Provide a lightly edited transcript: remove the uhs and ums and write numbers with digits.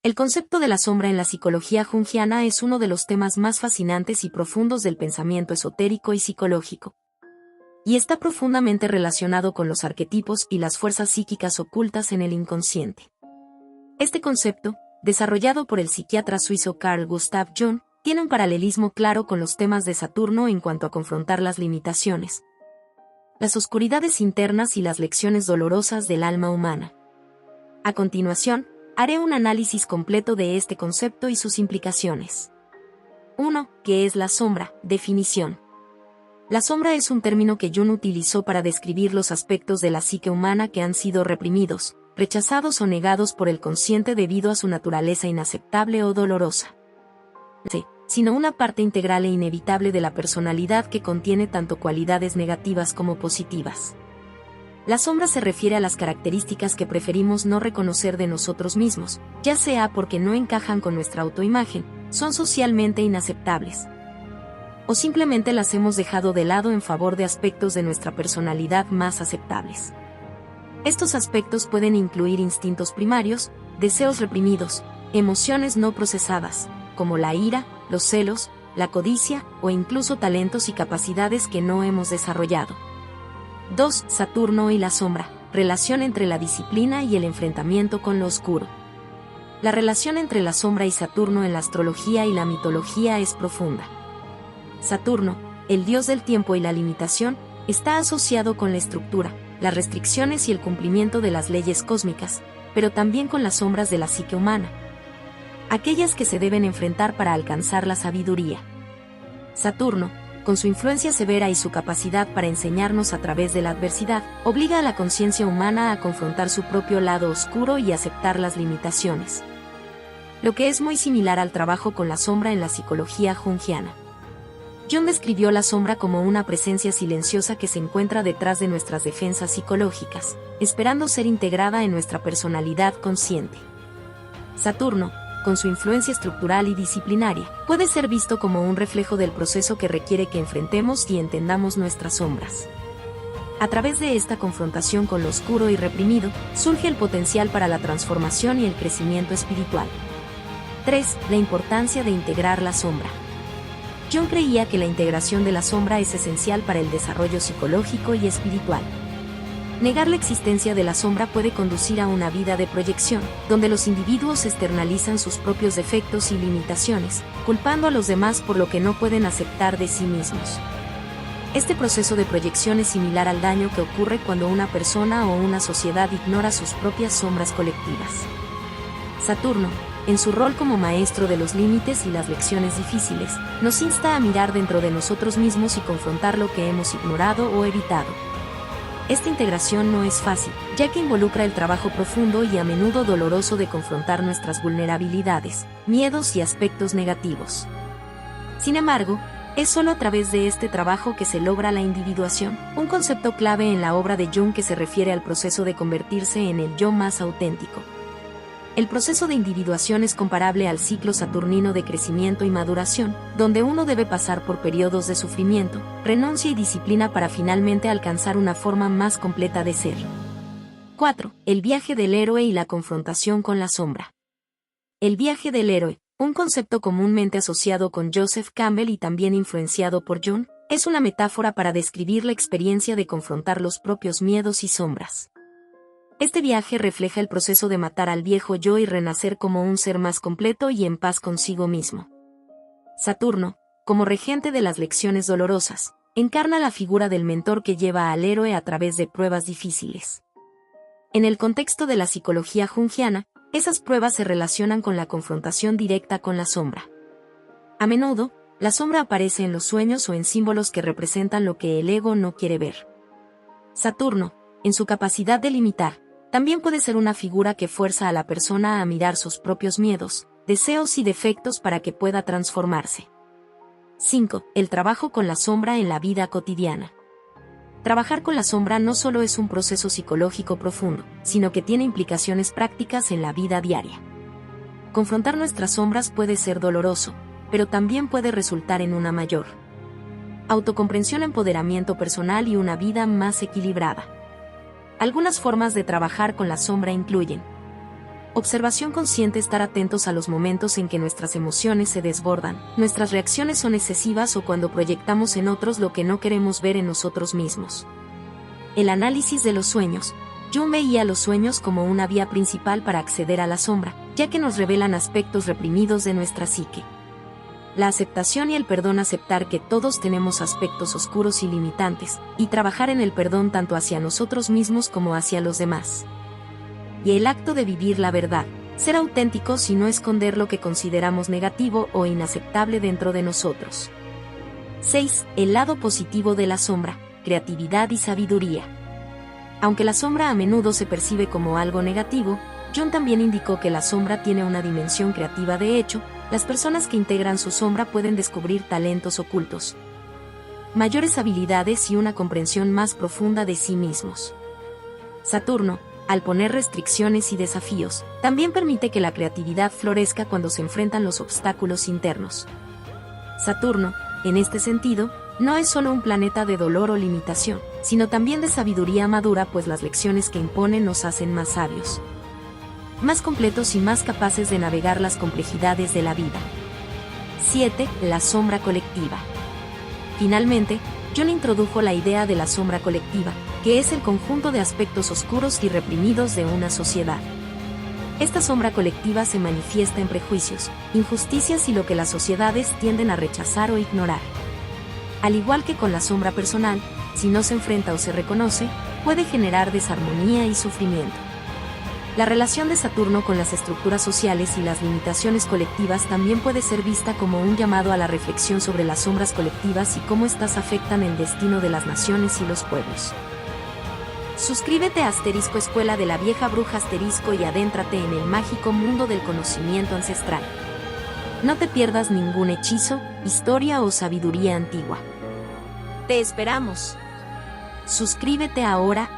El concepto de la sombra en la psicología junguiana es uno de los temas más fascinantes y profundos del pensamiento esotérico y psicológico. Y está profundamente relacionado con los arquetipos y las fuerzas psíquicas ocultas en el inconsciente. Este concepto, desarrollado por el psiquiatra suizo Carl Gustav Jung, tiene un paralelismo claro con los temas de Saturno en cuanto a confrontar las limitaciones, las oscuridades internas y las lecciones dolorosas del alma humana. A continuación, haré un análisis completo de este concepto y sus implicaciones. 1. ¿Qué es la sombra? Definición. La sombra es un término que Jung utilizó para describir los aspectos de la psique humana que han sido reprimidos, rechazados o negados por el consciente debido a su naturaleza inaceptable o dolorosa. Sino una parte integral e inevitable de la personalidad que contiene tanto cualidades negativas como positivas. La sombra se refiere a las características que preferimos no reconocer de nosotros mismos, ya sea porque no encajan con nuestra autoimagen, son socialmente inaceptables, o simplemente las hemos dejado de lado en favor de aspectos de nuestra personalidad más aceptables. Estos aspectos pueden incluir instintos primarios, deseos reprimidos, emociones no procesadas, como la ira, los celos, la codicia o incluso talentos y capacidades que no hemos desarrollado. 2. Saturno y la sombra, relación entre la disciplina y el enfrentamiento con lo oscuro. La relación entre la sombra y Saturno en la astrología y la mitología es profunda. Saturno, el dios del tiempo y la limitación, está asociado con la estructura, las restricciones y el cumplimiento de las leyes cósmicas, pero también con las sombras de la psique humana, aquellas que se deben enfrentar para alcanzar la sabiduría. Saturno, con su influencia severa y su capacidad para enseñarnos a través de la adversidad, obliga a la conciencia humana a confrontar su propio lado oscuro y aceptar las limitaciones. Lo que es muy similar al trabajo con la sombra en la psicología junguiana. Jung describió la sombra como una presencia silenciosa que se encuentra detrás de nuestras defensas psicológicas, esperando ser integrada en nuestra personalidad consciente. Saturno, con su influencia estructural y disciplinaria, puede ser visto como un reflejo del proceso que requiere que enfrentemos y entendamos nuestras sombras. A través de esta confrontación con lo oscuro y reprimido, surge el potencial para la transformación y el crecimiento espiritual. 3. La importancia de integrar la sombra. Jung creía que la integración de la sombra es esencial para el desarrollo psicológico y espiritual. Negar la existencia de la sombra puede conducir a una vida de proyección, donde los individuos externalizan sus propios defectos y limitaciones, culpando a los demás por lo que no pueden aceptar de sí mismos. Este proceso de proyección es similar al daño que ocurre cuando una persona o una sociedad ignora sus propias sombras colectivas. Saturno, en su rol como maestro de los límites y las lecciones difíciles, nos insta a mirar dentro de nosotros mismos y confrontar lo que hemos ignorado o evitado. Esta integración no es fácil, ya que involucra el trabajo profundo y a menudo doloroso de confrontar nuestras vulnerabilidades, miedos y aspectos negativos. Sin embargo, es solo a través de este trabajo que se logra la individuación, un concepto clave en la obra de Jung que se refiere al proceso de convertirse en el yo más auténtico. El proceso de individuación es comparable al ciclo saturnino de crecimiento y maduración, donde uno debe pasar por periodos de sufrimiento, renuncia y disciplina para finalmente alcanzar una forma más completa de ser. 4. El viaje del héroe y la confrontación con la sombra. El viaje del héroe, un concepto comúnmente asociado con Joseph Campbell y también influenciado por Jung, es una metáfora para describir la experiencia de confrontar los propios miedos y sombras. Este viaje refleja el proceso de matar al viejo yo y renacer como un ser más completo y en paz consigo mismo. Saturno, como regente de las lecciones dolorosas, encarna la figura del mentor que lleva al héroe a través de pruebas difíciles. En el contexto de la psicología junguiana, esas pruebas se relacionan con la confrontación directa con la sombra. A menudo, la sombra aparece en los sueños o en símbolos que representan lo que el ego no quiere ver. Saturno, en su capacidad de limitar, también puede ser una figura que fuerza a la persona a mirar sus propios miedos, deseos y defectos para que pueda transformarse. 5. El trabajo con la sombra en la vida cotidiana. Trabajar con la sombra no solo es un proceso psicológico profundo, sino que tiene implicaciones prácticas en la vida diaria. Confrontar nuestras sombras puede ser doloroso, pero también puede resultar en una mayor autocomprensión, empoderamiento personal y una vida más equilibrada. Algunas formas de trabajar con la sombra incluyen Observación consciente: estar atentos a los momentos en que nuestras emociones se desbordan, nuestras reacciones son excesivas o cuando proyectamos en otros lo que no queremos ver en nosotros mismos. El análisis de los sueños. Jung veía los sueños como una vía principal para acceder a la sombra, ya que nos revelan aspectos reprimidos de nuestra psique. La aceptación y el perdón: aceptar que todos tenemos aspectos oscuros y limitantes, y trabajar en el perdón tanto hacia nosotros mismos como hacia los demás. Y el acto de vivir la verdad, ser auténticos y no esconder lo que consideramos negativo o inaceptable dentro de nosotros. 6. El lado positivo de la sombra, creatividad y sabiduría. Aunque la sombra a menudo se percibe como algo negativo, Jung también indicó que la sombra tiene una dimensión creativa. De hecho, las personas que integran su sombra pueden descubrir talentos ocultos, mayores habilidades y una comprensión más profunda de sí mismos. Saturno, al poner restricciones y desafíos, también permite que la creatividad florezca cuando se enfrentan los obstáculos internos. Saturno, en este sentido, no es solo un planeta de dolor o limitación, sino también de sabiduría madura, pues las lecciones que impone nos hacen más sabios, más completos y más capaces de navegar las complejidades de la vida. 7. La sombra colectiva. Finalmente, Jung introdujo la idea de la sombra colectiva, que es el conjunto de aspectos oscuros y reprimidos de una sociedad. Esta sombra colectiva se manifiesta en prejuicios, injusticias y lo que las sociedades tienden a rechazar o ignorar. Al igual que con la sombra personal, si no se enfrenta o se reconoce, puede generar desarmonía y sufrimiento. La relación de Saturno con las estructuras sociales y las limitaciones colectivas también puede ser vista como un llamado a la reflexión sobre las sombras colectivas y cómo éstas afectan el destino de las naciones y los pueblos. Suscríbete a Escuela de la Vieja Bruja y adéntrate en el mágico mundo del conocimiento ancestral. No te pierdas ningún hechizo, historia o sabiduría antigua. ¡Te esperamos! Suscríbete ahora,